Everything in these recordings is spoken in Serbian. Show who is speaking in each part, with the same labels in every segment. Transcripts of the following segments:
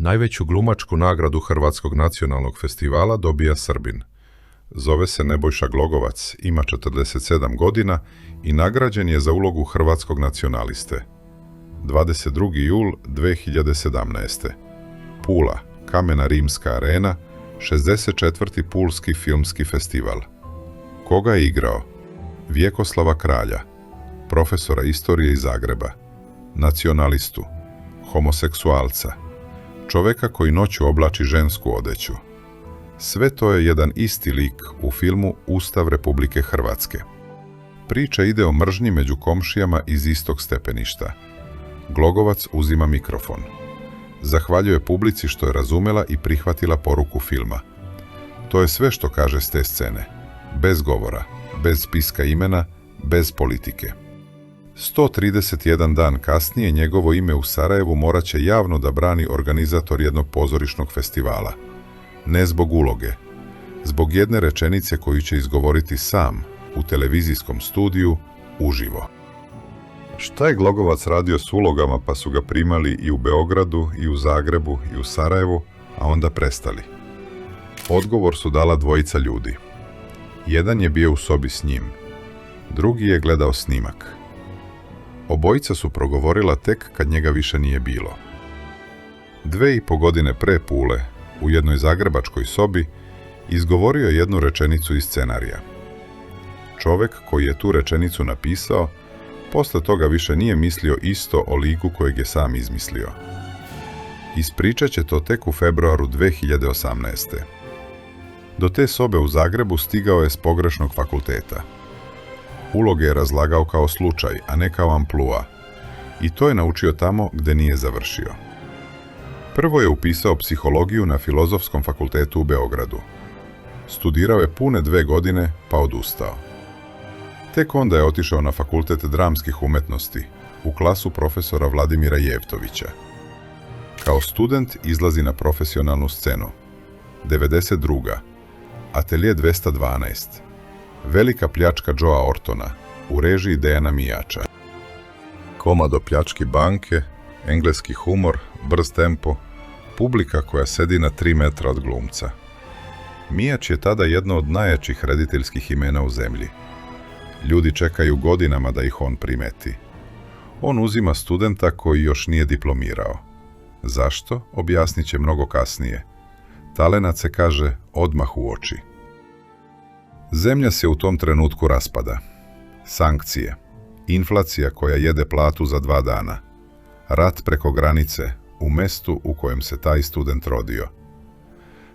Speaker 1: Najveću glumačku nagradu Hrvatskog nacionalnog festivala dobija Srbin. Zove se Nebojša Glogovac, ima 47 godina i nagrađen je za ulogu hrvatskog nacionaliste. 22. jul 2017. Pula, Kamena Rimska arena, 64. Pulski filmski festival. Koga je igrao? Vjekoslava Kralja, profesora istorije iz Zagreba, nacionalistu, homoseksualca, čoveka koji noću oblači žensku odeću. Sve to je jedan isti lik u filmu Ustav Republike Hrvatske. Priča ide o mržnji među komšijama iz istog stepeništa. Glogovac uzima mikrofon. Zahvaljuje publici što je razumela i prihvatila poruku filma. To je sve što kaže s te scene. Bez govora, bez spiska imena, bez politike. 131 dan kasnije njegovo ime u Sarajevu morat će javno da brani organizator jednog pozorišnog festivala. Ne zbog uloge, zbog jedne rečenice koju će izgovoriti sam u televizijskom studiju uživo. Šta je Glogovac radio s ulogama pa su ga primali i u Beogradu, i u Zagrebu, i u Sarajevu, a onda prestali? Odgovor su dala dvojica ljudi. Jedan je bio u sobi s njim, drugi je gledao snimak. Obojica su progovorila tek kad njega više nije bilo. 2,5 godine pre Pule, u jednoj zagrebačkoj sobi, izgovorio je jednu rečenicu iz scenarija. Čovek koji je tu rečenicu napisao, posle toga više nije mislio isto o liku kojeg je sam izmislio. Ispričat će to tek u februaru 2018. Do te sobe u Zagrebu stigao je s pogrešnog fakulteta. Uloge je razlagao kao slučaj, a ne kao amplua. I to je naučio tamo gde nije završio. Prvo je upisao psihologiju na Filozofskom fakultetu u Beogradu. Studirao je pune 2 godine, pa odustao. Tek onda je otišao na Fakultet dramskih umetnosti, u klasu profesora Vladimira Jevtovića. Kao student izlazi na profesionalnu scenu. 92. Atelje 212. Velika pljačka Joea Ortona, u režiji Dejana Mijača. Komad o pljački banke, engleski humor, brz tempo, publika koja sedi na 3 metra od glumca. Mijač je tada jedno od najjačih rediteljskih imena u zemlji. Ljudi čekaju godinama da ih on primeti. On uzima studenta koji još nije diplomirao. Zašto? Objasnit će mnogo kasnije. Talenat se, kaže, odmah u oči. Zemlja se u tom trenutku raspada. Sankcije, inflacija koja jede platu za 2 dana, rat preko granice u mestu u kojem se taj student rodio.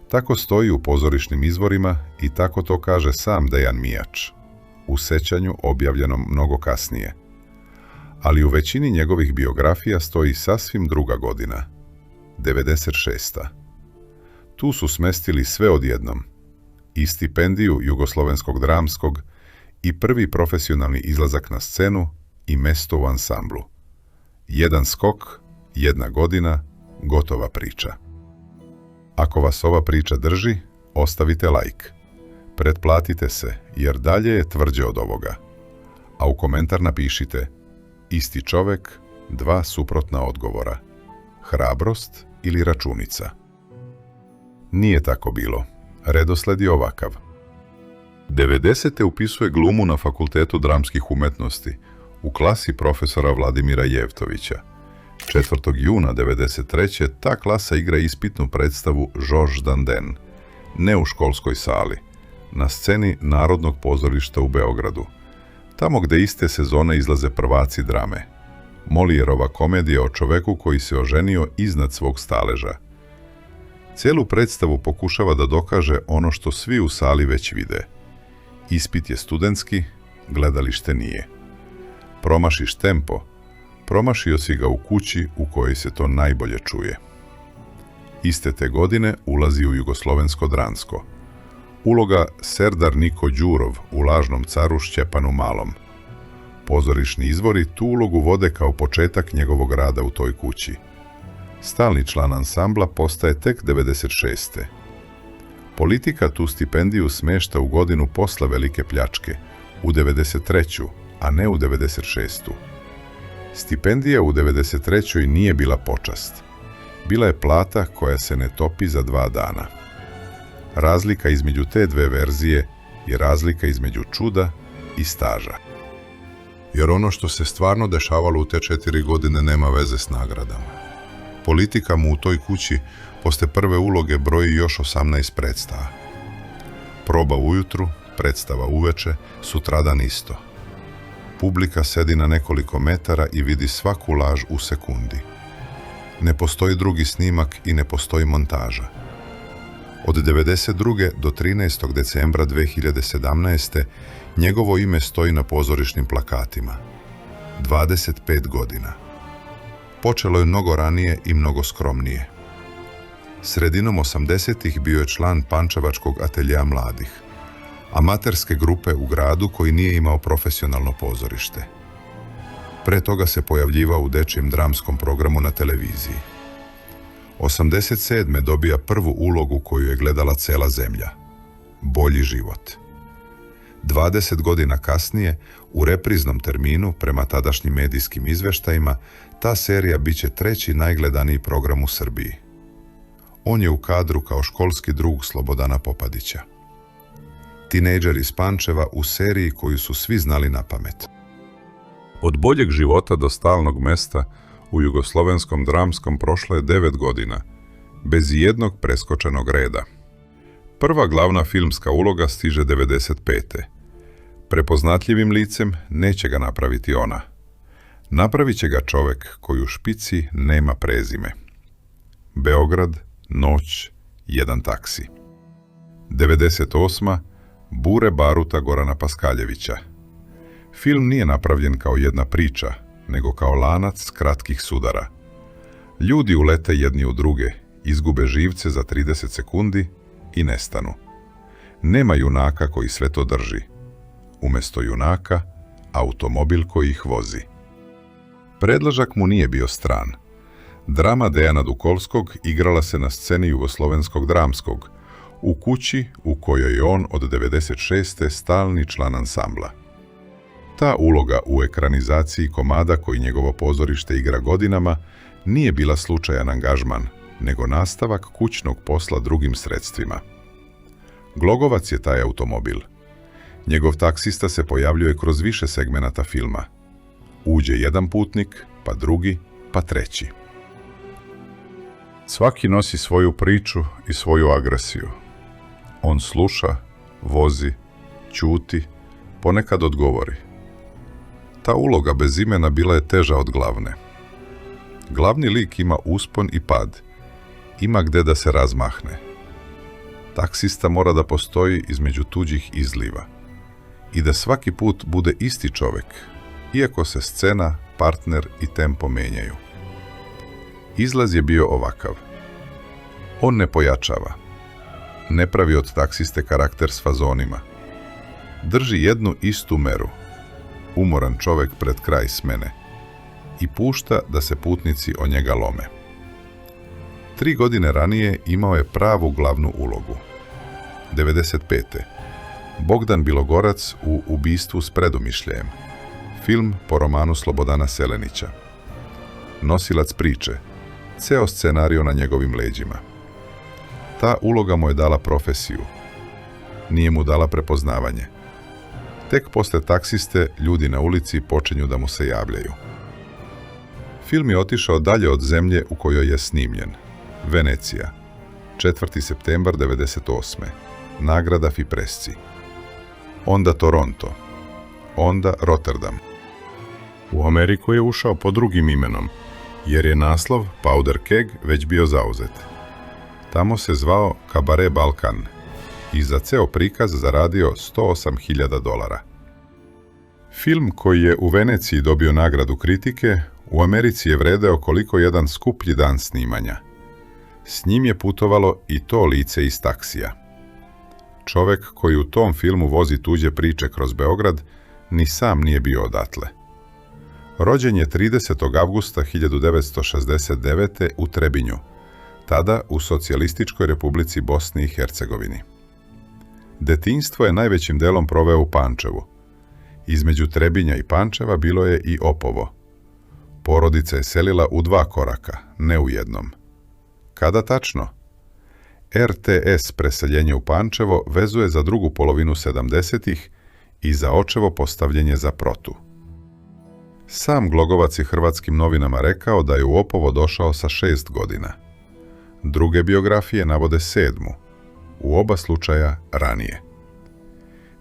Speaker 1: Tako stoji u pozorišnim izvorima i tako to kaže sam Dejan Mijač, u sećanju objavljenom mnogo kasnije. Ali u većini njegovih biografija stoji sasvim druga godina, 96. Tu su smestili sve odjednom, i stipendiju Jugoslovenskog dramskog, i prvi profesionalni izlazak na scenu, i mesto u ansamblu. Jedan skok, 1 godina, gotova priča. Ako vas ova priča drži, ostavite like. Pretplatite se, jer dalje je tvrđe od ovoga. A u komentar napišite: isti čovek, 2 suprotna odgovora. Hrabrost ili računica. Nije tako bilo. Redosled je ovakav. 90. upisuje glumu na Fakultetu dramskih umetnosti, u klasi profesora Vladimira Jevtovića. 4. juna 93. ta klasa igra ispitnu predstavu Georges Dandin, ne u školskoj sali, na sceni Narodnog pozorišta u Beogradu, tamo gde iste sezone izlaze prvaci drame. Molijerova komedija o čoveku koji se oženio iznad svog staleža. Celu predstavu pokušava da dokaže ono što svi u sali već vide. Ispit je studentski, gledalište nije. Promašiš tempo, promašio si ga u kući u kojoj se to najbolje čuje. Iste te godine ulazi u Jugoslovensko dransko. Uloga Serdar Niko Đurov u Lažnom caru Šćepanu Malom. Pozorišni izvori tu ulogu vode kao početak njegovog rada u toj kući. Stalni član ansambla postaje tek 96. Politika tu stipendiju smešta u godinu posle velike pljačke, u 93. a ne u 96. Stipendija u 93. nije bila počast. bila je plata koja se ne topi za 2 dana. Razlika između te dve verzije je razlika između čuda i staža. Jer ono što se stvarno dešavalo u te 4 godine nema veze s nagradama. Politika mu u toj kući posle prve uloge broji još 18 predstava. Proba ujutru, predstava uveče, sutradan isto. Publika sedi na nekoliko metara i vidi svaku laž u sekundi. Ne postoji drugi snimak i ne postoji montaža. Od 1992. do 13. decembra 2017. njegovo ime stoji na pozorišnim plakatima. 25 godina. Počelo je mnogo ranije i mnogo skromnije. Sredinom 80-ih bio je član Pančevačkog ateljea mladih, amaterske grupe u gradu koji nije imao profesionalno pozorište. Pre toga se pojavljivao u dečjem dramskom programu na televiziji. 87. dobija prvu ulogu koju je gledala cela zemlja. Bolji život. 20 godina kasnije, u repriznom terminu, prema tadašnjim medijskim izveštajima, ta serija biće 3. najgledaniji program u Srbiji. On je u kadru kao školski drug Slobodana Popadića. Tinejdžer iz Pančeva u seriji koju su svi znali na pamet. Od boljeg života do stalnog mesta u jugoslovenskom dramskom prošlo je 9 godina, bez jednog preskočenog reda. Prva glavna filmska uloga stiže 95. Prepoznatljivim licem neće ga napraviti ona. Napravit će ga čovek koji u špici nema prezime. Beograd, noć, jedan taksi. 98. Bure baruta Gorana Paskaljevića. Film nije napravljen kao jedna priča, nego kao lanac kratkih sudara. Ljudi ulete jedni u druge, izgube živce za 30 sekundi i nestanu. Nema junaka koji sve to drži. Umesto junaka, automobil koji ih vozi. Predložak mu nije bio stran. Drama Dejana Dukovskog igrala se na sceni Jugoslovenskog dramskog, u kući u kojoj je on od 96. stalni član ansambla. Ta uloga u ekranizaciji komada koji njegovo pozorište igra godinama nije bila slučajan angažman, nego nastavak kućnog posla drugim sredstvima. Glogovac je taj automobil. Njegov taksista se pojavljuje kroz više segmenata filma. Uđe jedan putnik, pa drugi, pa treći. Svaki nosi svoju priču i svoju agresiju. On sluša, vozi, ćuti, ponekad odgovori. Ta uloga bez imena bila je teža od glavne. Glavni lik ima uspon i pad, ima gde da se razmahne. Taksista mora da postoji između tuđih izliva i da svaki put bude isti čovek, iako se scena, partner i tempo menjaju. Izlaz je bio ovakav. On ne pojačava. Ne pravi od taksiste karakter s fazonima. Drži jednu istu meru. Umoran čovek pred kraj smene. I pušta da se putnici o njega lome. 3 godine ranije imao je pravu glavnu ulogu. 95. Bogdan Bilogorac u Ubistvu s predumišljajem. Film po romanu Slobodana Selenića. Nosilac priče. Ceo scenario na njegovim leđima. Ta uloga mu je dala profesiju. Nije mu dala prepoznavanje. Tek posle taksiste ljudi na ulici počinju da mu se javljaju. Film je otišao dalje od zemlje u kojoj je snimljen. Venecija. 4. septembar 98. Nagrada Fipresci. Onda Toronto. Onda Rotterdam. U Ameriku je ušao pod drugim imenom, jer je naslov Powder Keg već bio zauzet. Tamo se zvao Kabaret Balkan i za ceo prikaz zaradio $108.000. Film koji je u Veneciji dobio nagradu kritike, u Americi je vredeo koliko jedan skuplji dan snimanja. S njim je putovalo i to lice iz taksija. Čovek koji u tom filmu vozi tuđe priče kroz Beograd ni sam nije bio odatle. Rođen je 30. avgusta 1969. u Trebinju, tada u Socijalističkoj Republici Bosni i Hercegovini. Detinjstvo je najvećim delom proveo u Pančevu. Između Trebinja i Pančeva bilo je i Opovo. Porodica je selila u 2 koraka, ne u jednom. Kada tačno? RTS preseljenje u Pančevo vezuje za drugu polovinu 70-ih i za očevo postavljenje za Protu. Sam Glogovac je Hrvatskim novinama rekao da je u Opovo došao sa 6 godina. Druge biografije navode 7, u oba slučaja ranije.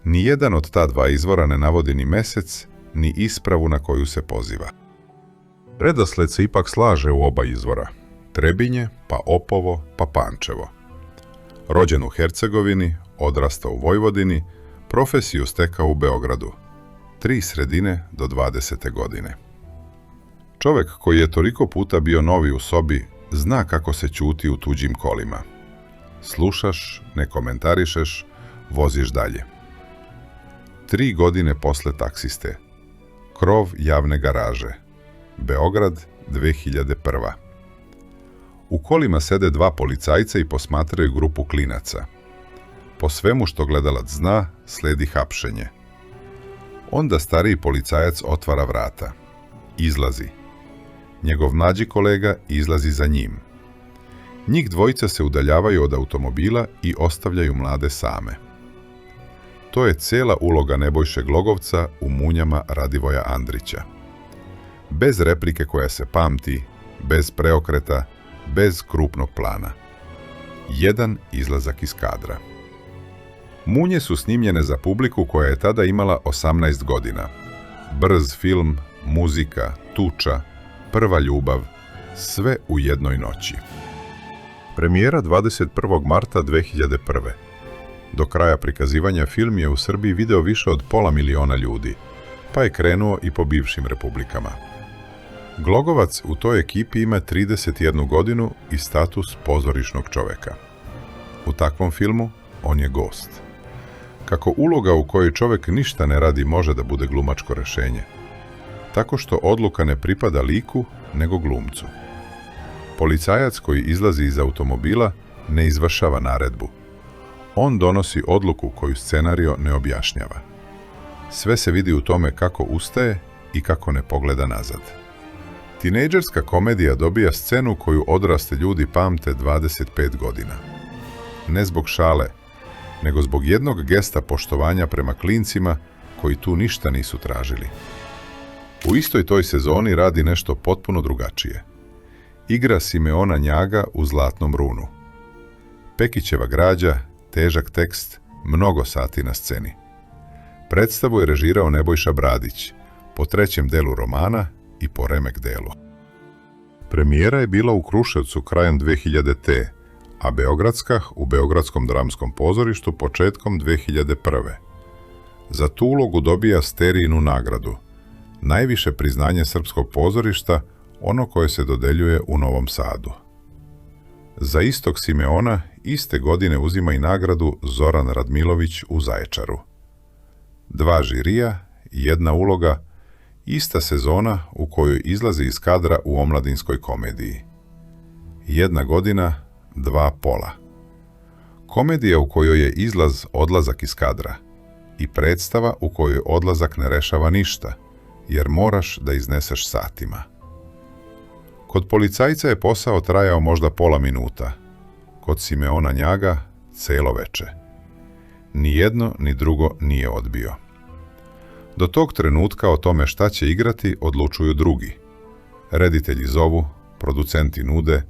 Speaker 1: Nijedan od ta dva izvora ne navodi ni mesec, ni ispravu na koju se poziva. Redosled se ipak slaže u oba izvora. Trebinje, pa Opovo, pa Pančevo. Rođen u Hercegovini, odrastao u Vojvodini, profesiju stekao u Beogradu. 3 sredine do 20. godine. Čovjek koji je toliko puta bio novi u sobi, zna kako se ćuti u tuđim kolima. Slušaš, ne komentarišeš, voziš dalje. 3 godine posle taksiste. Krov javne garaže. Beograd, 2001. U kolima sede 2 policajca i posmatraju grupu klinaca. Po svemu što gledalac zna, sledi hapšenje. Onda stariji policajac otvara vrata. Izlazi. Njegov mlađi kolega izlazi za njim. Njih dvojica se udaljavaju od automobila i ostavljaju mlade same. To je cijela uloga Nebojše Glogovca u Munjama Radivoja Andrića. Bez replike koja se pamti, bez preokreta, bez krupnog plana. Jedan izlazak iz kadra. Munje su snimljene za publiku koja je tada imala 18 godina. Brz film, muzika, tuča, prva ljubav, sve u jednoj noći. Premijera 21. marta 2001. Do kraja prikazivanja film je u Srbiji video više od 500 000 ljudi, pa je krenuo i po bivšim republikama. Glogovac u toj ekipi ima 31 godinu i status pozorišnog čoveka. U takvom filmu on je gost. Kako uloga u kojoj čovjek ništa ne radi može da bude glumačko rešenje, tako što odluka ne pripada liku, nego glumcu. Policajac koji izlazi iz automobila ne izvršava naredbu. On donosi odluku koju scenario ne objašnjava. Sve se vidi u tome kako ustaje i kako ne pogleda nazad. Tinejdžerska komedija dobija scenu koju odrasli ljudi pamte 25 godina. Ne zbog šale, nego zbog jednog gesta poštovanja prema klincima koji tu ništa nisu tražili. U istoj toj sezoni radi nešto potpuno drugačije. Igra Simeona Njaga u Zlatnom runu. Pekićeva građa, težak tekst, mnogo sati na sceni. Predstavu je režirao Nebojša Bradić, po 3. delu romana i po remek delu. Premijera je bila u Kruševcu krajem 2000. a beogradska u Beogradskom dramskom pozorištu početkom 2001. Za tu ulogu dobija Sterijinu nagradu, najviše priznanje srpskog pozorišta, ono koje se dodeljuje u Novom Sadu. Za istog Simeona iste godine uzima i nagradu Zoran Radmilović u Zaječaru. 2 žirija, 1 uloga, ista sezona u kojoj izlazi iz kadra u omladinskoj komediji. 1 godina, 2 pola. Komedija u kojoj je izlaz odlazak iz kadra i predstava u kojoj odlazak ne rešava ništa, jer moraš da izneseš satima. Kod policajca je posao trajao možda pola minuta, kod Simeona Njaga celo veče. Ni jedno ni drugo nije odbio. Do tog trenutka o tome šta će igrati odlučuju drugi. Reditelji zovu, producenti nude,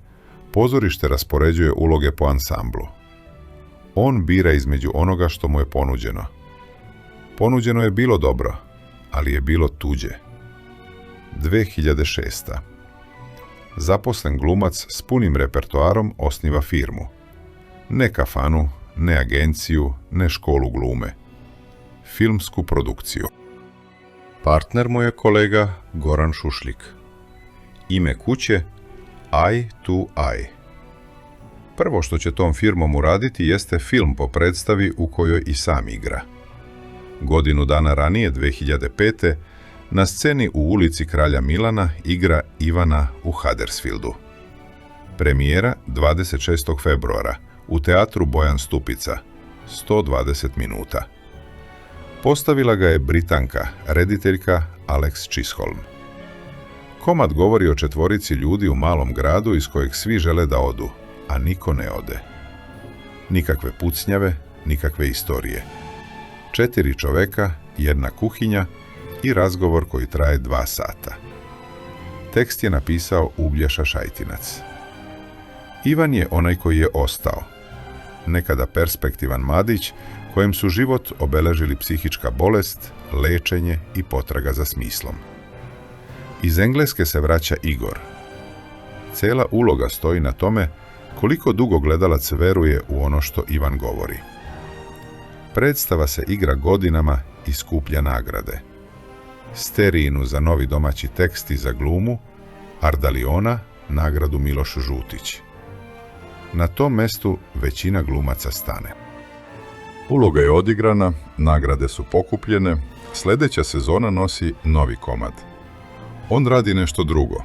Speaker 1: pozorište raspoređuje uloge po ansamblu. On bira između onoga što mu je ponuđeno. Ponuđeno je bilo dobro, ali je bilo tuđe. 2006. Zaposlen glumac s punim repertoarom osniva firmu. Ne kafanu, ne agenciju, ne školu glume. Filmsku produkciju. Partner mu je kolega Goran Šušljik. Ime kuće Eye to Eye. Prvo što će tom firmom uraditi jeste film po predstavi u kojoj i sam igra. Godinu dana ranije, 2005. na sceni u ulici Kralja Milana igra Ivana u Huddersfieldu. Premijera 26. februara u teatru Bojan Stupica, 120 minuta. Postavila ga je Britanka, rediteljka Alex Chisholm. Komad govori o 4 ljudi u malom gradu iz kojeg svi žele da odu, a niko ne ode. Nikakve pucnjave, nikakve istorije. 4 čoveka, 1 kuhinja i razgovor koji traje 2 sata. Tekst je napisao Uglješa Šajtinac. Ivan je onaj koji je ostao. Nekada perspektivan mladić kojem su život obeležili psihička bolest, lečenje i potraga za smislom. Iz Engleske se vraća Igor. Cela uloga stoji na tome koliko dugo gledalac veruje u ono što Ivan govori. Predstava se igra godinama i skuplja nagrade. Sterijinu za novi domaći tekst i za glumu, Ardaliona nagradu Miloš Žutić. Na tom mestu većina glumaca stane. Uloga je odigrana, nagrade su pokupljene, sljedeća sezona nosi novi komad. On radi nešto drugo.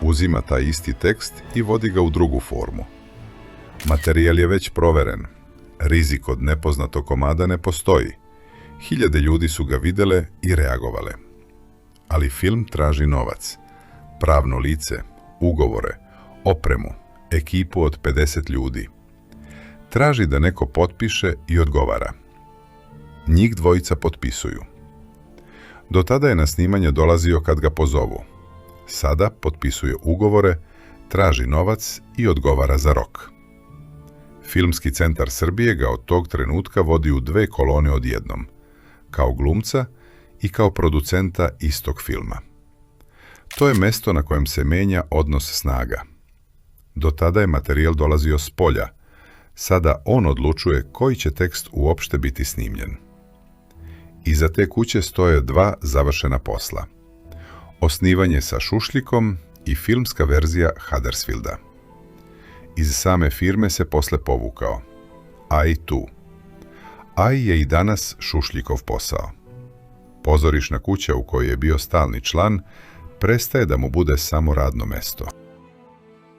Speaker 1: Uzima taj isti tekst i vodi ga u drugu formu. Materijal je već proveren. Rizik od nepoznatog komada ne postoji. Hiljade ljudi su ga videle i reagovale. Ali film traži novac, pravno lice, ugovore, opremu, ekipu od 50 ljudi. Traži da neko potpiše i odgovara. Njih dvojica potpisuju. Do tada je na snimanje dolazio kad ga pozovu. Sada potpisuje ugovore, traži novac i odgovara za rok. Filmski centar Srbije ga od tog trenutka vodi u 2 kolone odjednom, kao glumca i kao producenta istog filma. To je mesto na kojem se menja odnos snaga. Do tada je materijal dolazio s polja, sada on odlučuje koji će tekst uopšte biti snimljen. Iza te kuće stoje 2 završena posla. Osnivanje sa Šušljikom i filmska verzija Huddersfielda. Iz same firme se posle povukao. AI tu. AI je i danas Šušljikov posao. Pozorišna kuća u kojoj je bio stalni član prestaje da mu bude samo radno mesto.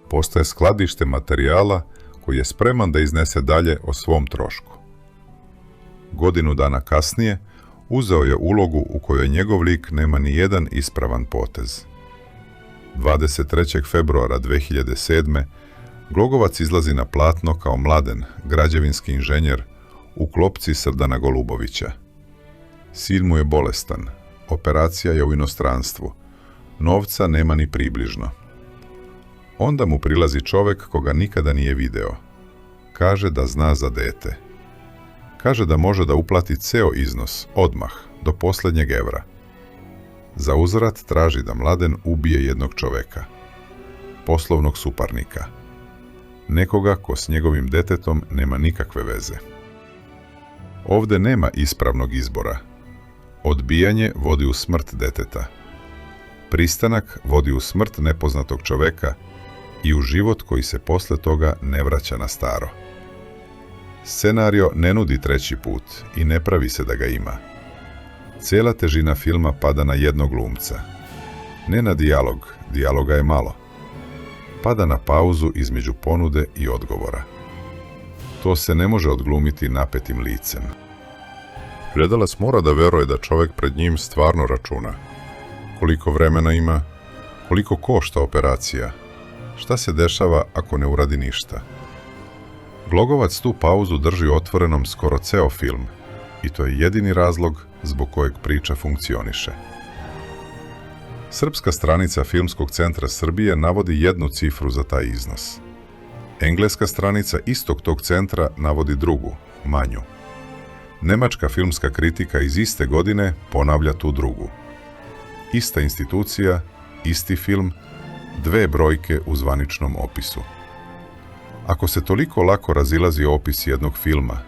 Speaker 1: Postaje skladište materijala koji je spreman da iznese dalje o svom trošku. Godinu dana kasnije uzeo je ulogu u kojoj njegov lik nema ni jedan ispravan potez. 23. februara 2007. Glogovac izlazi na platno kao Mladen, građevinski inženjer, u klopci Srdana Golubovića. Sin mu je bolestan, operacija je u inostranstvu, novca nema ni približno. Onda mu prilazi čovek koga nikada nije video. Kaže da zna za dete. Kaže da može da uplati ceo iznos, odmah, do posljednjeg evra. Za uzvrat traži da Mladen ubije jednog čoveka, poslovnog suparnika. Nekoga ko s njegovim detetom nema nikakve veze. Ovde nema ispravnog izbora. Odbijanje vodi u smrt deteta. Pristanak vodi u smrt nepoznatog čoveka i u život koji se posle toga ne vraća na staro. Scenario ne nudi treći put i ne pravi se da ga ima. Cijela težina filma pada na jednog glumca. Ne na dijalog, dijaloga je malo. Pada na pauzu između ponude i odgovora. To se ne može odglumiti napetim licem. Gledalac mora da veruje da čovek pred njim stvarno računa. Koliko vremena ima, koliko košta operacija, šta se dešava ako ne uradi ništa. Glogovac tu pauzu drži otvorenom skoro ceo film i to je jedini razlog zbog kojeg priča funkcioniše. Srpska stranica Filmskog centra Srbije navodi 1 cifru za taj iznos. Engleska stranica istog tog centra navodi drugu, manju. Nemačka filmska kritika iz iste godine ponavlja tu drugu. Ista institucija, isti film, 2 brojke u zvaničnom opisu. Ako se toliko lako razilazi opis jednog filma,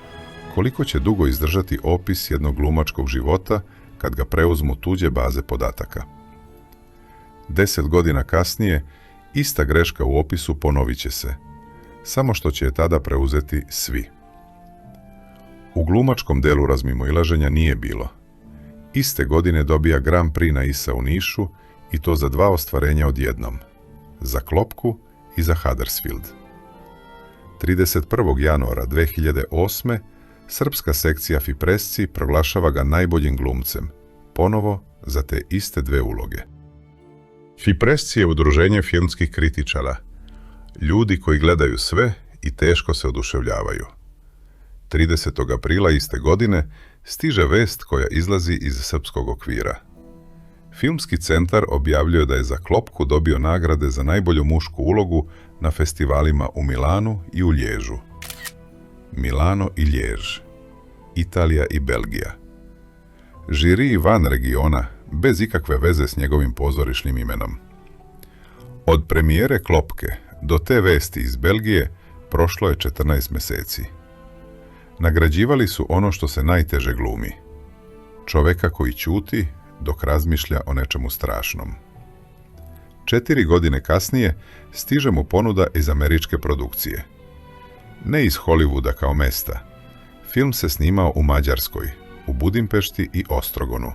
Speaker 1: koliko će dugo izdržati opis jednog glumačkog života kad ga preuzmu tuđe baze podataka? 10 godina kasnije, ista greška u opisu ponovit će se, samo što će je tada preuzeti svi. U glumačkom delu razmimoilaženja nije bilo. Iste godine dobija Grand Prix na ISA u Nišu i to za 2 ostvarenja odjednom, za Klopku i za Huddersfield. 31. januara 2008. srpska sekcija Fipresci proglašava ga najboljim glumcem, ponovo za te iste 2 uloge. Fipresci je udruženje filmskih kritičara, ljudi koji gledaju sve i teško se oduševljavaju. 30. aprila iste godine stiže vest koja izlazi iz srpskog okvira. Filmski centar objavljuje da je za Klopku dobio nagrade za najbolju mušku ulogu na festivalima u Milanu i u Lježu. Milano i Ljež, Italija i Belgija. Žiri van regiona, bez ikakve veze s njegovim pozorišnim imenom. Od premijere Klopke do te vesti iz Belgije prošlo je 14 mjeseci. Nagrađivali su ono što se najteže glumi. Čoveka koji ćuti dok razmišlja o nečemu strašnom. 4 godine kasnije stiže mu ponuda iz američke produkcije. Ne iz Hollywooda kao mesta. Film se snimao u Mađarskoj, u Budimpešti i Ostrogonu,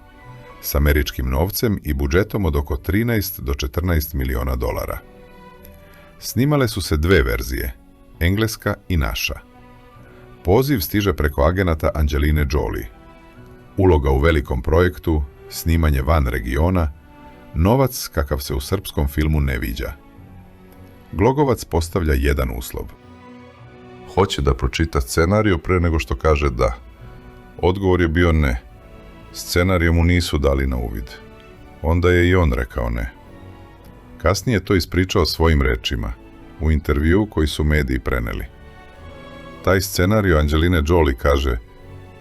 Speaker 1: s američkim novcem i budžetom od oko 13 do 14 miliona dolara. Snimale su se 2 verzije, engleska i naša. Poziv stiže preko agenata Angeline Jolie. Uloga u velikom projektu, snimanje van regiona, novac kakav se u srpskom filmu ne viđa. Glogovac postavlja jedan uslov. Hoće da pročita scenariju pre nego što kaže da. Odgovor je bio ne. Scenariju mu nisu dali na uvid. Onda je i on rekao ne. Kasnije je to ispričao svojim rečima, u intervjuu koji su mediji preneli. Taj scenariju Angeline Jolie kaže,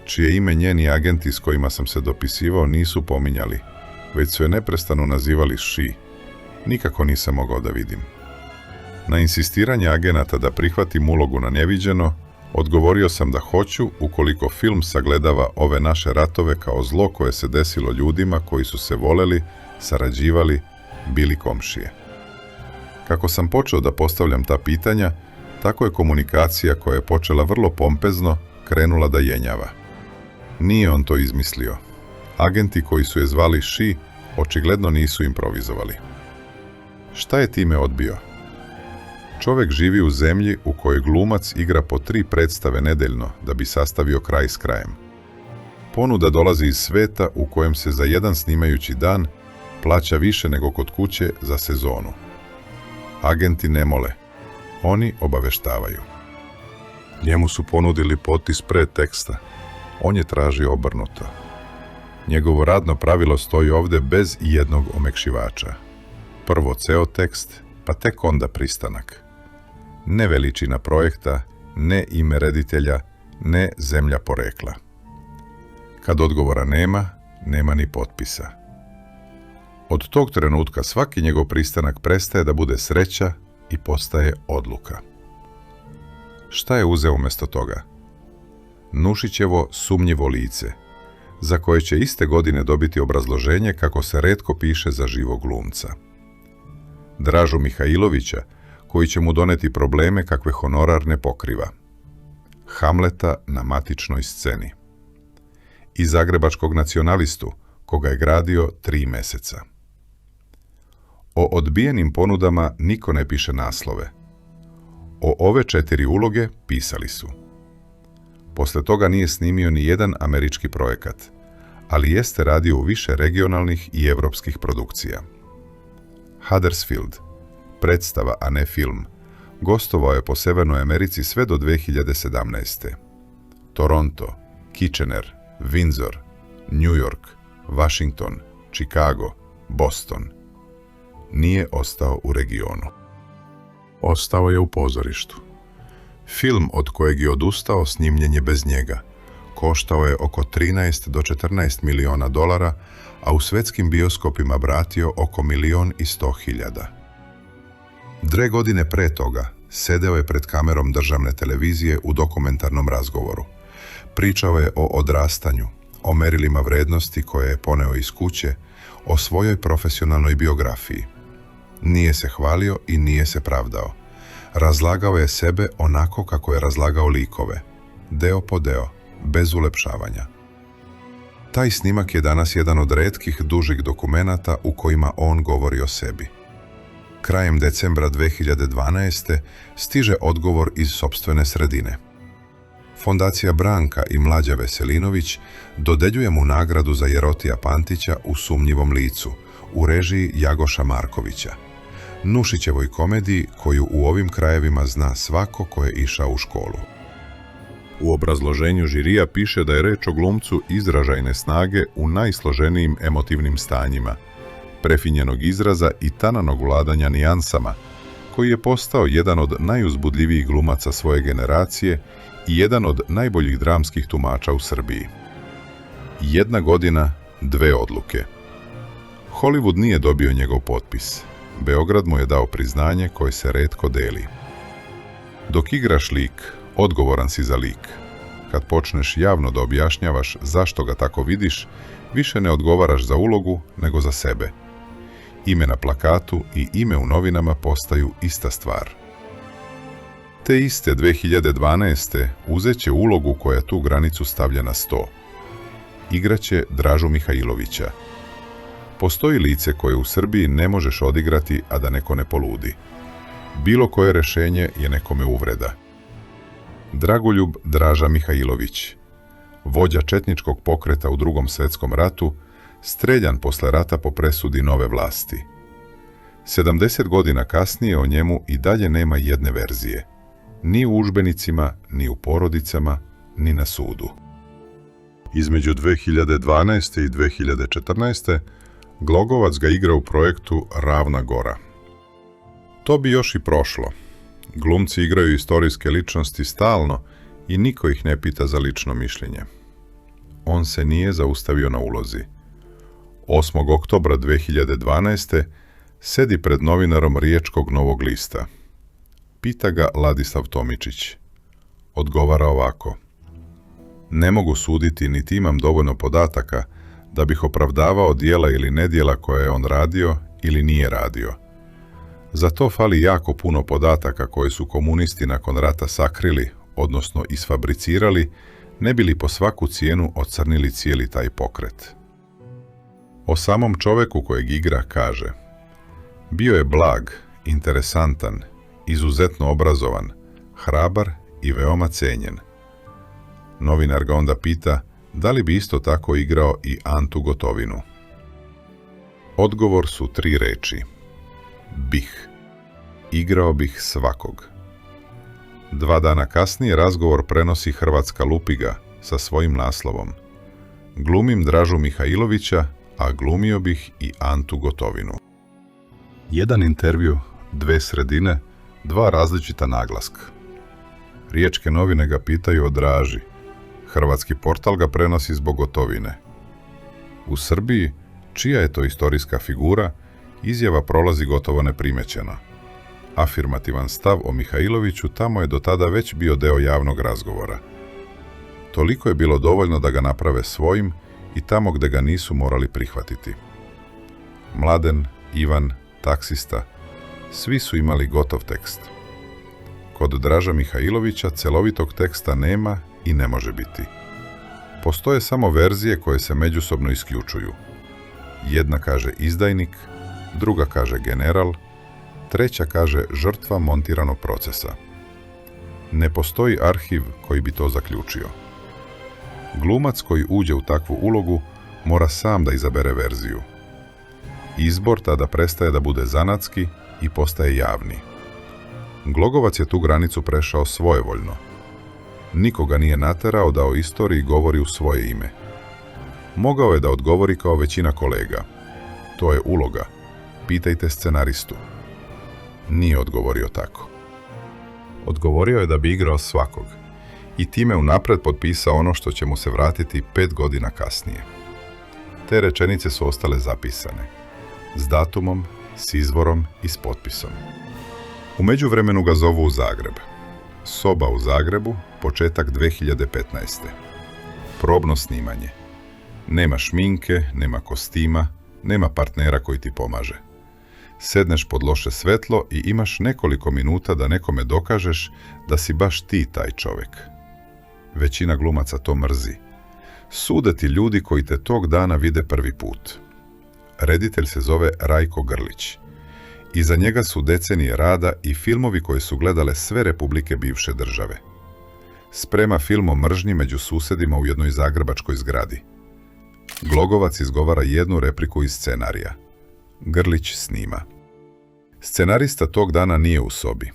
Speaker 1: čije ime njeni agenti s kojima sam se dopisivao nisu pominjali, već su je neprestano nazivali Ši. Nikako nisam mogao da vidim. Na insistiranje agenata da prihvatim ulogu na neviđeno, odgovorio sam da hoću ukoliko film sagledava ove naše ratove kao zlo koje se desilo ljudima koji su se voleli, sarađivali, bili komšije. Kako sam počeo da postavljam ta pitanja, tako je komunikacija koja je počela vrlo pompezno krenula da jenjava. Nije on to izmislio. Agenti koji su je zvali Ši očigledno nisu improvizovali. Šta je time odbio? Čovek živi u zemlji u kojoj glumac igra po 3 predstave nedeljno da bi sastavio kraj s krajem. Ponuda dolazi iz sveta u kojem se za jedan snimajući dan plaća više nego kod kuće za sezonu. Agenti ne mole, oni obaveštavaju. Njemu su ponudili potpis pre teksta, on je tražio obrnuto. Njegovo radno pravilo stoji ovde bez jednog omekšivača. Prvo ceo tekst, pa tek onda pristanak. Ne veličina projekta, ne ime reditelja, ne zemlja porekla. Kad odgovora nema, nema ni potpisa. Od tog trenutka svaki njegov pristanak prestaje da bude sreća i postaje odluka. Šta je uzeo umjesto toga? Nušićevo sumnjivo lice, za koje će iste godine dobiti obrazloženje kako se retko piše za živog glumca. Dražu Mihajlovića, koji će mu doneti probleme kakve honorar ne pokriva. Hamleta na matičnoj sceni. I zagrebačkog nacionalistu, koga je gradio 3 meseca. O odbijenim ponudama niko ne piše naslove. O ove 4 uloge pisali su. Posle toga nije snimio ni jedan američki projekat, ali jeste radio u više regionalnih i evropskih produkcija. Huddersfield, predstava, a ne film, gostovao je po Severnoj Americi sve do 2017. Toronto, Kitchener, Windsor, New York, Washington, Chicago, Boston. Nije ostao u regionu. Ostao je u pozorištu. Film od kojeg je odustao snimljen je bez njega. Koštao je oko 13 do 14 miliona dolara, a u svetskim bioskopima vratio oko 1.100.000. 2 godine pre toga sedeo je pred kamerom državne televizije u dokumentarnom razgovoru. Pričao je o odrastanju, o merilima vrednosti koje je poneo iz kuće, o svojoj profesionalnoj biografiji. Nije se hvalio i nije se pravdao. Razlagao je sebe onako kako je razlagao likove, deo po deo, bez ulepšavanja. Taj snimak je danas jedan od retkih dužih dokumenata u kojima on govori o sebi. Krajem decembra 2012. stiže odgovor iz sopstvene sredine. Fondacija Branka i Mlađa Veselinović dodeljuje mu nagradu za Jerotija Pantića u Sumnjivom licu, u režiji Jagoša Markovića. Nušićevoj komediji koju u ovim krajevima zna svako ko je išao u školu. U obrazloženju žirija piše da je reč o glumcu izražajne snage u najsloženijim emotivnim stanjima, prefinjenog izraza i tananog vladanja nijansama, koji je postao jedan od najuzbudljivijih glumaca svoje generacije i jedan od najboljih dramskih tumača u Srbiji. 1 godina, 2 odluke. Hollywood nije dobio njegov potpis. Beograd mu je dao priznanje koje se retko deli. Dok igraš lik, odgovoran si za lik. Kad počneš javno da objašnjavaš zašto ga tako vidiš, više ne odgovaraš za ulogu nego za sebe. Ime na plakatu i ime u novinama postaju ista stvar. Te iste 2012. uzet će ulogu koja tu granicu stavlja na sto. Igraće Dražu Mihajlovića. Postoji lice koje u Srbiji ne možeš odigrati, a da neko ne poludi. Bilo koje rešenje je nekome uvreda. Dragoljub Draža Mihajlović, vođa četničkog pokreta u Drugom svetskom ratu, streljan posle rata po presudi nove vlasti. 70 godina kasnije o njemu i dalje nema jedne verzije. Ni u udžbenicima, ni u porodicama, ni na sudu. Između 2012. i 2014. Glogovac ga igra u projektu Ravna Gora. To bi još i prošlo. Glumci igraju istorijske ličnosti stalno i niko ih ne pita za lično mišljenje. On se nije zaustavio na ulozi. 8. oktobra 2012. sedi pred novinarom Riječkog Novog lista. Pita ga Ladislav Tomičić. Odgovara ovako: ne mogu suditi niti imam dovoljno podataka da bih opravdavao dijela ili nedjela koje je on radio ili nije radio. Za to fali jako puno podataka koje su komunisti nakon rata sakrili, odnosno isfabricirali, ne bi li po svaku cijenu ocrnili cijeli taj pokret. O samom čoveku kojeg igra kaže: bio je blag, interesantan, izuzetno obrazovan, hrabar i veoma cenjen. Novinar ga onda pita da li bi isto tako igrao i Antu Gotovinu. Odgovor su 3 reči. Bih. Igrao bih svakog. 2 dana kasnije razgovor prenosi Hrvatska Lupiga sa svojim naslovom: glumim Dražu Mihajlovića, a glumio bih i Antu Gotovinu. Jedan intervju, 2 sredine, 2 različita naglaska. Riječke novine ga pitaju o Draži. Hrvatski portal ga prenosi zbog Gotovine. U Srbiji, čija je to istorijska figura, izjava prolazi gotovo neprimećena. Afirmativan stav o Mihajloviću tamo je do tada već bio deo javnog razgovora. Toliko je bilo dovoljno da ga naprave svojim i tamo gde ga nisu morali prihvatiti. Mladen, Ivan, taksista, svi su imali gotov tekst. Kod Draža Mihajlovića celovitog teksta nema i ne može biti. Postoje samo verzije koje se međusobno isključuju. Jedna kaže izdajnik, druga kaže general, treća kaže žrtva montiranog procesa. Ne postoji arhiv koji bi to zaključio. Glumac koji uđe u takvu ulogu mora sam da izabere verziju. Izbor tada prestaje da bude zanatski i postaje javni. Glogovac je tu granicu prešao svojevoljno. Nikoga nije naterao da o istoriji govori u svoje ime. Mogao je da odgovori kao većina kolega. To je uloga. Pitajte scenaristu. Nije odgovorio tako. Odgovorio je da bi igrao svakog i time unapred potpisao ono što će mu se vratiti 5 godina kasnije. Te rečenice su ostale zapisane. S datumom, s izvorom i s potpisom. U međuvremenu ga zovu u Zagreb. Soba u Zagrebu, početak 2015. Probno snimanje. Nema šminke, nema kostima, nema partnera koji ti pomaže. Sedneš pod loše svetlo i imaš nekoliko minuta da nekome dokažeš da si baš ti taj čovek. Većina glumaca to mrzi. Sude ti ljudi koji te tog dana vide prvi put. Reditelj se zove Rajko Grlić. Iza njega su decenije rada i filmovi koje su gledale sve republike bivše države. Sprema film o mržnji među susedima u jednoj zagrebačkoj zgradi. Glogovac izgovara jednu repliku iz scenarija. Grlić snima. Scenarista tog dana nije u sobi.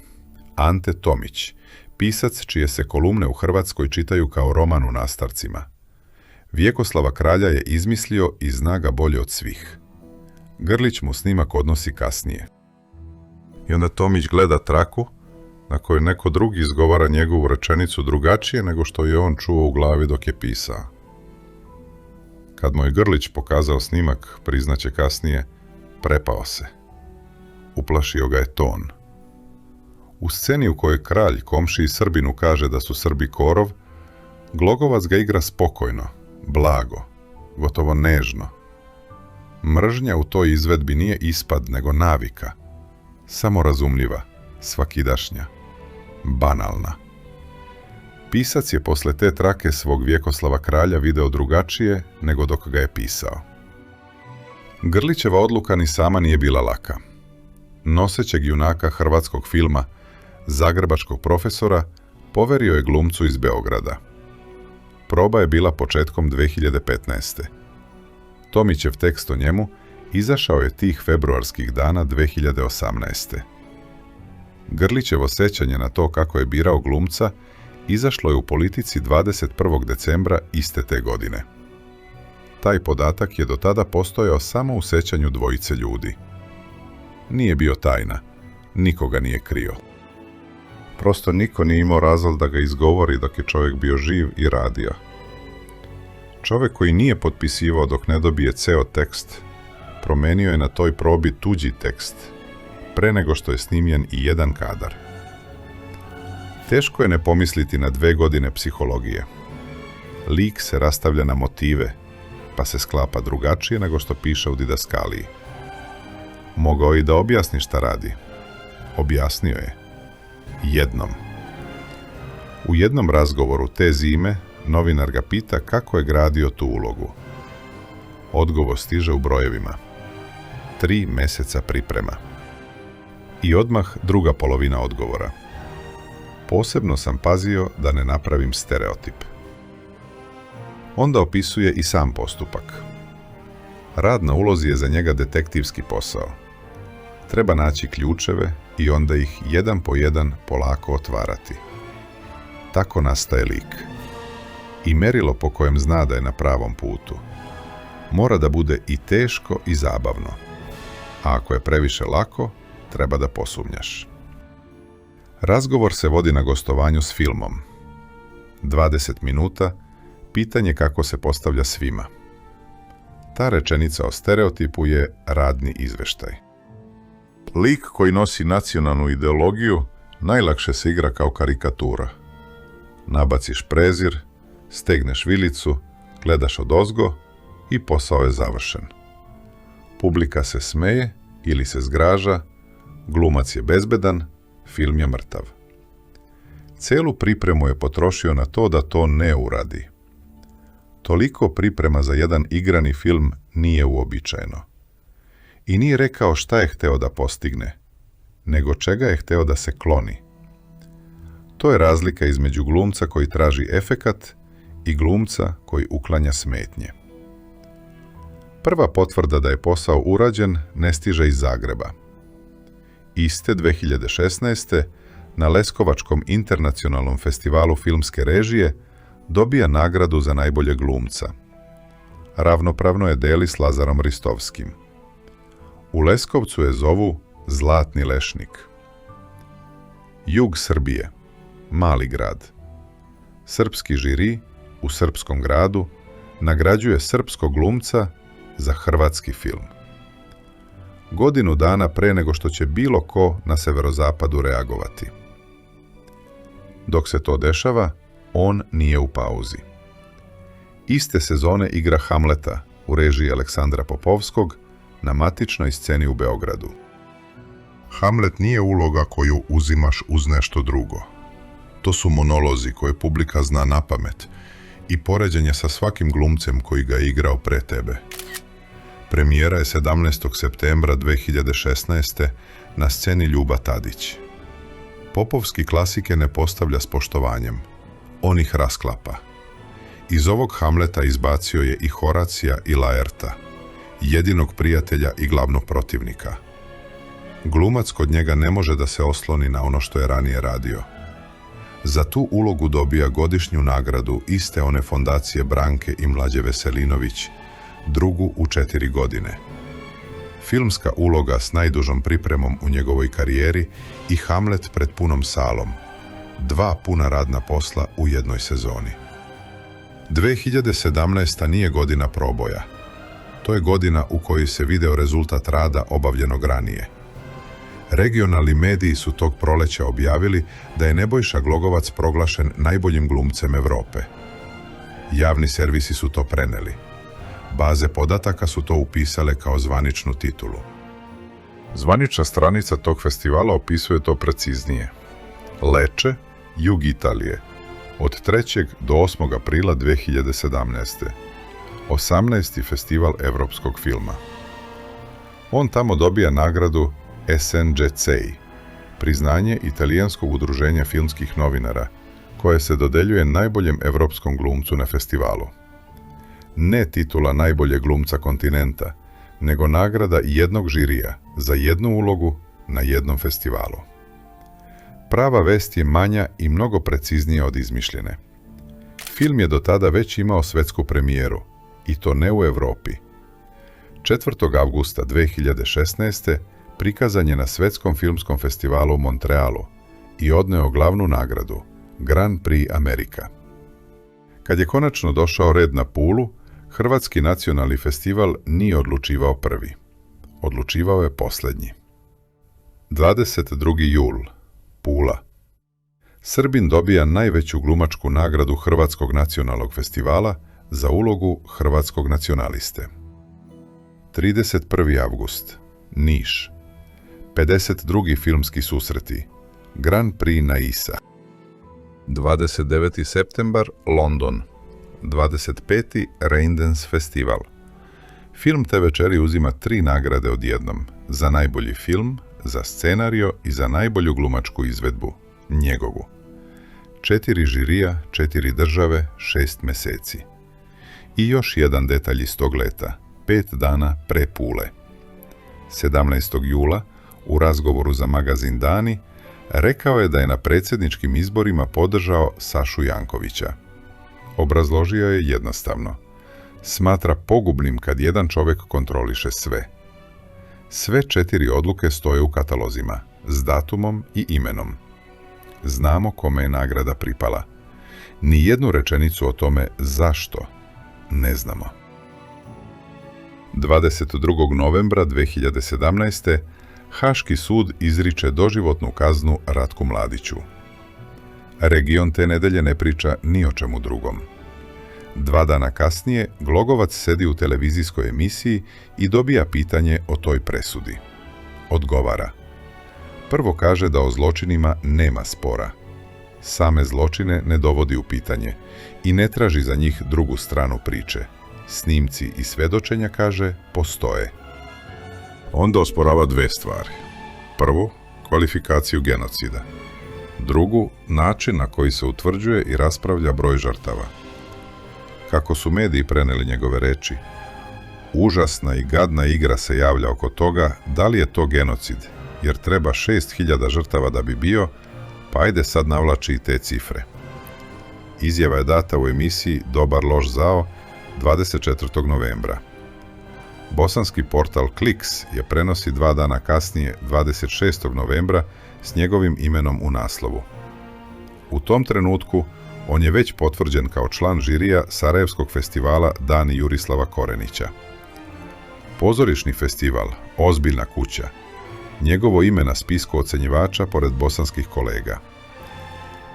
Speaker 1: Ante Tomić, pisac čije se kolumne u Hrvatskoj čitaju kao roman u nastavcima. Vjekoslava kralja je izmislio i zna ga bolje od svih. Grlić mu snimak odnosi kasnije. I onda Tomić gleda traku na kojoj neko drugi izgovara njegovu rečenicu drugačije nego što je on čuo u glavi dok je pisao. Kad mu je Grlić pokazao snimak, priznaće kasnije, prepao se. Uplašio ga je ton. U sceni u kojoj kralj komšiji Srbinu kaže da su Srbi korov, Glogovac ga igra spokojno, blago, gotovo nežno. Mržnja u toj izvedbi nije ispad, nego navika. Samorazumljiva, svakidašnja, banalna. Pisac je posle te trake svog Vjekoslava kralja video drugačije nego dok ga je pisao. Grlićeva odluka ni sama nije bila laka. Nosećeg junaka hrvatskog filma, zagrebačkog profesora, poverio je glumcu iz Beograda. Proba je bila početkom 2015. Tomićev tekst o njemu izašao je tih februarskih dana 2018. Grlićevo sećanje na to kako je birao glumca izašlo je u Politici 21. decembra iste te godine. Taj podatak je do tada postojao samo u sećanju dvojice ljudi. Nije bio tajna, nikoga nije krio. Prosto niko nije imao razlog da ga izgovori dok je čovjek bio živ i radio. Čovjek koji nije potpisivao dok ne dobije ceo tekst, promenio je na toj probi tuđi tekst, pre nego što je snimljen i jedan kadar. Teško je ne pomisliti na 2 godine psihologije. Lik se rastavlja na motive, pa se sklapa drugačije nego što piše u didaskaliji. Mogao i da objasni šta radi. Objasnio je. Jednom. U jednom razgovoru te zime novinar ga pita kako je gradio tu ulogu. Odgovor stiže u brojevima. 3 meseca priprema. I odmah druga polovina odgovora. Posebno sam pazio da ne napravim stereotip. Onda opisuje i sam postupak. Rad na ulozi je za njega detektivski posao. Treba naći ključeve i onda ih jedan po jedan polako otvarati. Tako nastaje lik. I merilo po kojem zna da je na pravom putu. Mora da bude i teško i zabavno. A ako je previše lako, treba da posumnjaš. Razgovor se vodi na gostovanju s filmom. 20 minuta, pitanje kako se postavlja svima. Ta rečenica o stereotipu je radni izveštaj. Lik koji nosi nacionalnu ideologiju najlakše se igra kao karikatura. Nabaciš prezir, stegneš vilicu, gledaš odozgo i posao je završen. Publika se smeje ili se zgraža, glumac je bezbedan, film je mrtav. Celu pripremu je potrošio na to da to ne uradi. Toliko priprema za jedan igrani film nije uobičajeno. I nije rekao šta je hteo da postigne, nego čega je hteo da se kloni. To je razlika između glumca koji traži efekat i glumca koji uklanja smetnje. Prva potvrda da je posao urađen ne stiže iz Zagreba. Iste 2016. na Leskovačkom internacionalnom festivalu filmske režije dobija nagradu za najbolje glumca. Ravnopravno je deli s Lazarom Ristovskim. U Leskovcu je zovu Zlatni lešnik. Jug Srbije, mali grad. Srpski žiri u srpskom gradu nagrađuje srpskog glumca za hrvatski film. Godinu dana pre nego što će bilo ko na severozapadu reagovati. Dok se to dešava, on nije u pauzi. Iste sezone igra Hamleta u režiji Aleksandra Popovskog na matičnoj sceni u Beogradu. Hamlet nije uloga koju uzimaš uz nešto drugo. To su monolozi koje publika zna napamet i poređenje sa svakim glumcem koji ga je igrao pre tebe. Premijera je 17. septembra 2016. na sceni Ljuba Tadić. Popovski klasike ne postavlja s poštovanjem. On ih rasklapa. Iz ovog Hamleta izbacio je i Horacija i Laerta, jedinog prijatelja i glavnog protivnika. Glumac kod njega ne može da se osloni na ono što je ranije radio. Za tu ulogu dobija godišnju nagradu iste one fondacije Branke i Mlađe Veselinović, drugu u 4 godine. Filmska uloga s najdužom pripremom u njegovoj karijeri i Hamlet pred punom salom. 2 puna radna posla u jednoj sezoni. 2017. nije godina proboja. To je godina u kojoj se video rezultat rada obavljenog ranije. Regionalni mediji su tog proleća objavili da je Nebojša Glogovac proglašen najboljim glumcem Evrope. Javni servisi su to preneli. Baze podataka su to upisale kao zvaničnu titulu. Zvanična stranica tog festivala opisuje to preciznije. Lecce, jug Italije, od 3. do 8. aprila 2017. 18. festival evropskog filma. On tamo dobija nagradu SNGCI, priznanje Italijanskog udruženja filmskih novinara, koje se dodeljuje najboljem evropskom glumcu na festivalu. Ne titula najboljeg glumca kontinenta, nego nagrada jednog žirija za jednu ulogu na jednom festivalu. Prava vest je manja i mnogo preciznija od izmišljene. Film je do tada već imao svetsku premijeru, i to ne u Evropi. 4. avgusta 2016. prikazan je na Svetskom filmskom festivalu u Montrealu i odneo glavnu nagradu, Grand Prix Amerika. Kad je konačno došao red na Pulu, Hrvatski nacionalni festival nije odlučivao prvi. Odlučivao je posljednji. 22. jul. Pula. Srbin dobija najveću glumačku nagradu Hrvatskog nacionalnog festivala za ulogu hrvatskog nacionaliste. 31. avgust. Niš. 52. filmski susreti. Grand Prix Naisa. 29. septembar. London. 25. Raindance festival. Film te večeri uzima 3 nagrade odjednom. Za najbolji film, za scenario i za najbolju glumačku izvedbu. Njegovu. 4 žirija, 4 države, 6 meseci. I još jedan detalj iz tog leta. 5 dana pre Pule. 17. jula, u razgovoru za magazin Dani, rekao je da je na predsjedničkim izborima podržao Sašu Jankovića. Obrazložio je jednostavno. Smatra pogubnim kad jedan čovjek kontroliše sve. Sve 4 odluke stoje u katalozima, s datumom i imenom. Znamo kome je nagrada pripala. Ni jednu rečenicu o tome zašto ne znamo. 22. novembra 2017. Haški sud izriče doživotnu kaznu Ratku Mladiću. Region te nedelje ne priča ni o čemu drugom. 2 dana kasnije Glogovac sedi u televizijskoj emisiji i dobija pitanje o toj presudi. Odgovara. Prvo kaže da o zločinima nema spora. Same zločine ne dovodi u pitanje i ne traži za njih drugu stranu priče. Snimci i svedočenja, kaže, postoje. Onda osporava 2 stvari. Prvu, kvalifikaciju genocida. Drugu, način na koji se utvrđuje i raspravlja broj žrtava. Kako su mediji preneli njegove reči, užasna i gadna igra se javlja oko toga da li je to genocid, jer treba 6000 žrtava da bi bio, pa ajde sad navlači i te cifre. Izjava je data u emisiji Dobar loš zao 24. novembra. Bosanski portal Kliks je prenosi 2 dana kasnije, 26. novembra, s njegovim imenom u naslovu. U tom trenutku on je već potvrđen kao član žirija Sarajevskog festivala Dani Jurislava Korenića. Pozorišni festival, ozbiljna kuća, njegovo ime na spisku ocenjivača pored bosanskih kolega.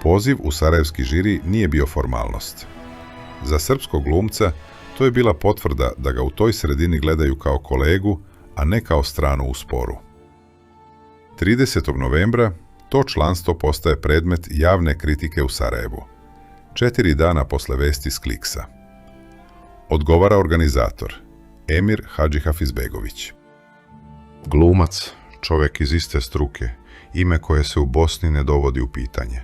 Speaker 1: Poziv u sarajevski žiri nije bio formalnost. Za srpskog glumca to je bila potvrda da ga u toj sredini gledaju kao kolegu, a ne kao stranu u sporu. 30. novembra to članstvo postaje predmet javne kritike u Sarajevu. 4 dana posle vesti s Kliksa. Odgovara organizator, Emir Hadžihafizbegović. Glumac, čovjek iz iste struke, ime koje se u Bosni ne dovodi u pitanje.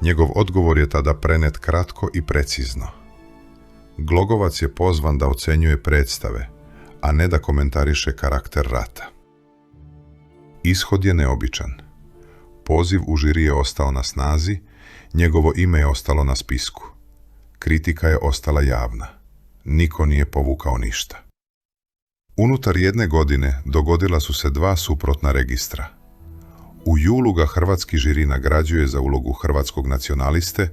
Speaker 1: Njegov odgovor je tada prenet kratko i precizno. Glogovac je pozvan da ocenjuje predstave, a ne da komentariše karakter rata. Ishod je neobičan. Poziv u žiri je ostao na snazi, njegovo ime je ostalo na spisku. Kritika je ostala javna. Niko nije povukao ništa. Unutar 1 godine dogodila su se 2 suprotna registra. U julu ga hrvatski žiri nagrađuje za ulogu hrvatskog nacionaliste,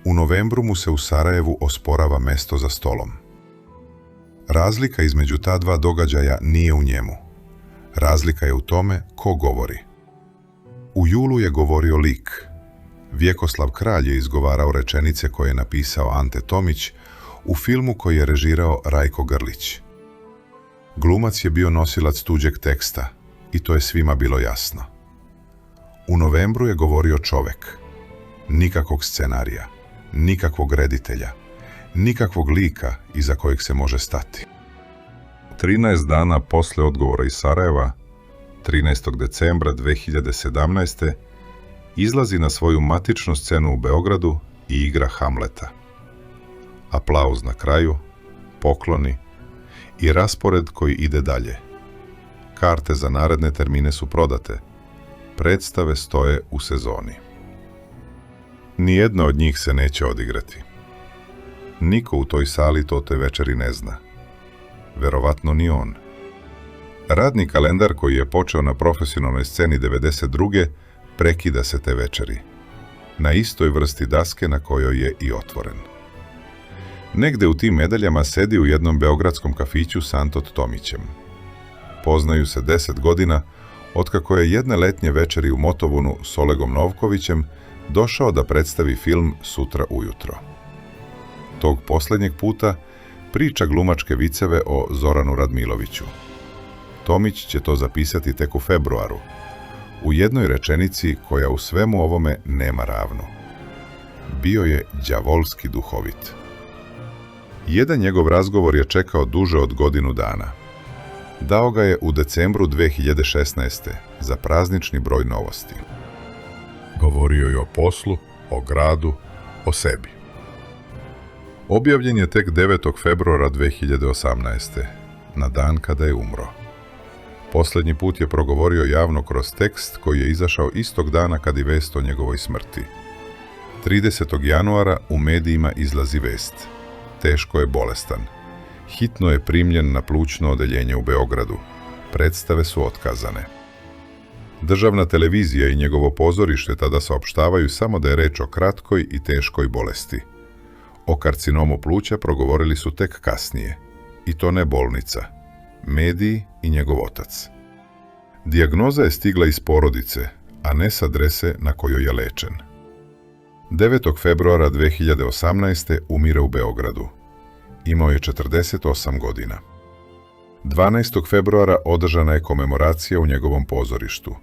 Speaker 1: u novembru mu se u Sarajevu osporava mesto za stolom. Razlika između ta 2 događaja nije u njemu. Razlika je u tome ko govori. U julu je govorio lik. Vjekoslav Kralj je izgovarao rečenice koje je napisao Ante Tomić u filmu koji je režirao Rajko Grlić. Glumac je bio nosilac tuđeg teksta i to je svima bilo jasno. U novembru je govorio čovek. Nikakvog scenarija, nikakvog reditelja, nikakvog lika iza kojeg se može stati. 13 dana posle odgovora iz Sarajeva, 13. decembra 2017. izlazi na svoju matičnu scenu u Beogradu i igra Hamleta. Aplauz na kraju, pokloni i raspored koji ide dalje. Karte za naredne termine su prodate. Predstave stoje u sezoni. Nijedna od njih se neće odigrati. Niko u toj sali to te večeri ne zna. Verovatno ni on. Radni kalendar koji je počeo na profesionalnoj sceni 92. prekida se te večeri. Na istoj vrsti daske na kojoj je i otvoren. Negde u tim medaljama sedi u jednom beogradskom kafiću s Antot Tomićem. Poznaju se 10 godina, otkako je jedne letnje večeri u Motovunu s Olegom Novkovićem došao da predstavi film Sutra ujutro. Tog posljednjeg puta priča glumačke viceve o Zoranu Radmiloviću. Tomić će to zapisati tek u februaru, u jednoj rečenici koja u svemu ovome nema ravnu. Bio je đavolski duhovit. Jedan njegov razgovor je čekao duže od godinu dana. Dao ga je u decembru 2016. za praznični broj Novosti. Govorio je o poslu, o gradu, o sebi. Objavljen je tek 9. februara 2018. na dan kada je umro. Posljednji put je progovorio javno kroz tekst koji je izašao istog dana kad je vest o njegovoj smrti. 30. januara u medijima izlazi vest. Teško je bolestan. Hitno je primljen na plućno odeljenje u Beogradu. Predstave su otkazane. Državna televizija i njegovo pozorište tada saopštavaju samo da je reč o kratkoj i teškoj bolesti. O karcinomu pluća progovorili su tek kasnije. I to ne bolnica, mediji i njegov otac. Dijagnoza je stigla iz porodice, a ne s adrese na kojoj je lečen. 9. februara 2018. umire u Beogradu. Imao je 48 godina. 12. februara održana je komemoracija u njegovom pozorištu.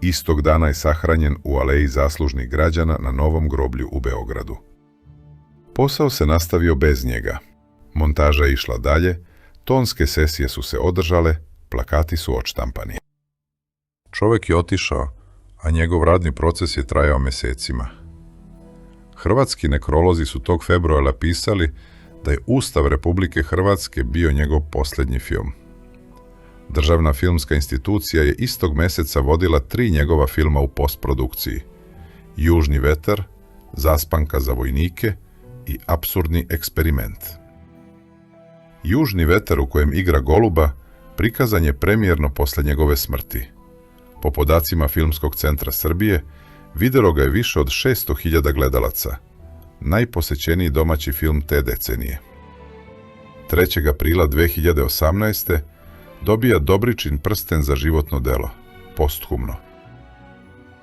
Speaker 1: Istog dana je sahranjen u aleji zaslužnih građana na Novom groblju u Beogradu. Posao se nastavio bez njega. Montaža je išla dalje, tonske sesije su se održale, plakati su odštampani. Čovjek je otišao, a njegov radni proces je trajao mesecima. Hrvatski nekrolozi su tog februara pisali da je Ustav Republike Hrvatske bio njegov posljednji film. Državna filmska institucija je istog meseca vodila 3 njegova filma u postprodukciji. Južni vetar, Zaspanka za vojnike i Apsurdni eksperiment. Južni vetar u kojem igra goluba prikazan je premijerno posle njegove smrti. Po podacima Filmskog centra Srbije, videlo ga je više od 600.000 gledalaca, najposećeniji domaći film te decenije. 3. aprila 2018. dobija Dobričin prsten za životno delo, posthumno.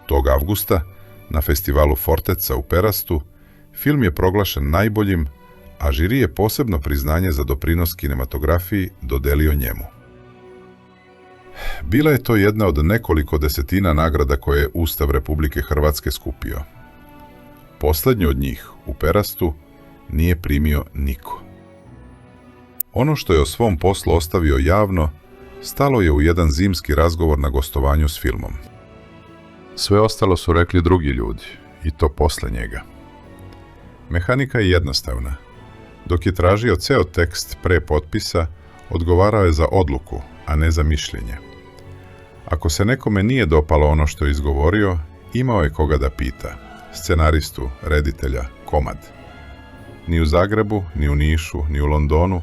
Speaker 1: Tog avgusta, na festivalu Forteca u Perastu, film je proglašen najboljim, a žiri je posebno priznanje za doprinos kinematografiji dodelio njemu. Bila je to jedna od nekoliko desetina nagrada koje je Ustav Republike Hrvatske skupio. Posljednju od njih, u Perastu, nije primio niko. Ono što je o svom poslu ostavio javno, stalo je u jedan zimski razgovor na gostovanju s filmom. Sve ostalo su rekli drugi ljudi, i to posle njega. Mehanika je jednostavna. Dok je tražio ceo tekst pre potpisa, odgovarao je za odluku, a ne za mišljenje. Ako se nekome nije dopalo ono što je izgovorio, imao je koga da pita. Scenaristu, reditelja, komad. Ni u Zagrebu, ni u Nišu, ni u Londonu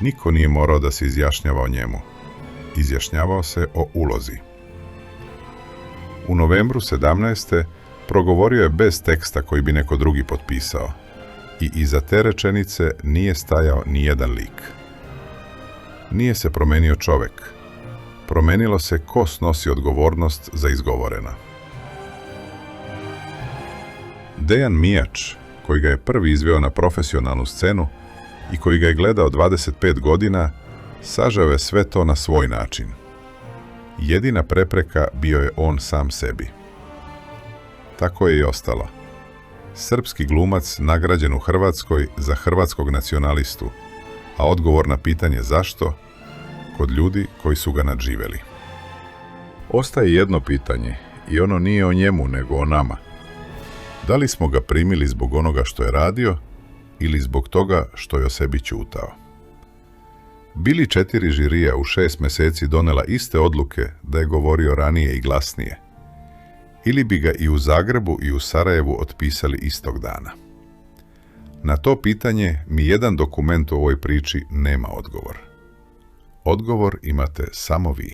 Speaker 1: niko nije morao da se izjašnjava o njemu. Izjašnjavao se o ulozi. U novembru 17. progovorio je bez teksta koji bi neko drugi potpisao. I iza te rečenice nije stajao ni jedan lik. Nije se promenio čovek. Promenilo se ko snosi odgovornost za izgovorena. Dejan Mijač, koji ga je prvi izveo na profesionalnu scenu i koji ga je gledao 25 godina, sažeo je sve to na svoj način. Jedina prepreka bio je on sam sebi. Tako je i ostalo. Srpski glumac nagrađen u Hrvatskoj za hrvatskog nacionalistu, a odgovor na pitanje zašto, kod ljudi koji su ga nadživeli. Ostaje jedno pitanje, i ono nije o njemu, nego o nama. Da li smo ga primili zbog onoga što je radio ili zbog toga što je o sebi ćutao? Bi li 4 žirija u 6 meseci donela iste odluke da je govorio ranije i glasnije? Ili bi ga i u Zagrebu i u Sarajevu otpisali istog dana? Na to pitanje mi jedan dokument u ovoj priči nema odgovor. Odgovor imate samo vi.